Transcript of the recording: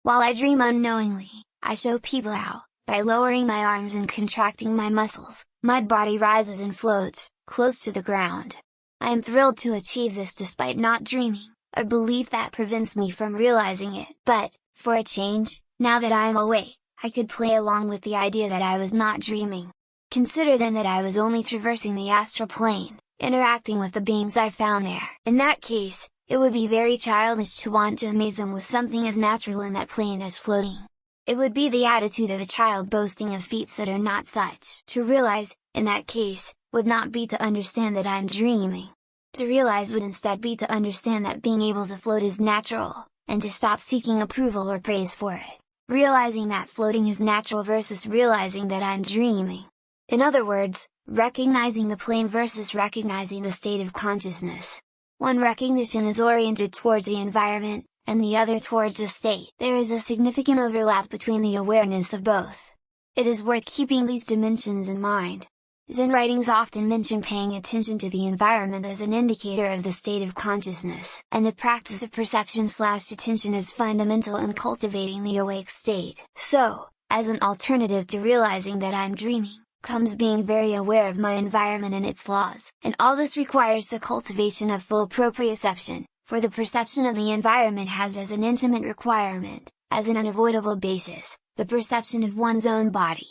While I dream unknowingly, I show people how, by lowering my arms and contracting my muscles, my body rises and floats, close to the ground. I am thrilled to achieve this despite not dreaming, a belief that prevents me from realizing it. But, for a change, now that I am awake, I could play along with the idea that I was not dreaming. Consider then that I was only traversing the astral plane, interacting with the beings I found there. In that case, it would be very childish to want to amaze them with something as natural in that plane as floating. It would be the attitude of a child boasting of feats that are not such. To realize, in that case, would not be to understand that I'm dreaming. To realize would instead be to understand that being able to float is natural, and to stop seeking approval or praise for it. Realizing that floating is natural versus realizing that I'm dreaming. In other words, recognizing the plane versus recognizing the state of consciousness. One recognition is oriented towards the environment, and the other towards the state. There is a significant overlap between the awareness of both. It is worth keeping these dimensions in mind. Zen writings often mention paying attention to the environment as an indicator of the state of consciousness, and the practice of perception/attention is fundamental in cultivating the awake state. So, as an alternative to realizing that I'm dreaming, comes being very aware of my environment and its laws. And all this requires the cultivation of full proprioception, for the perception of the environment has as an intimate requirement, as an unavoidable basis, the perception of one's own body.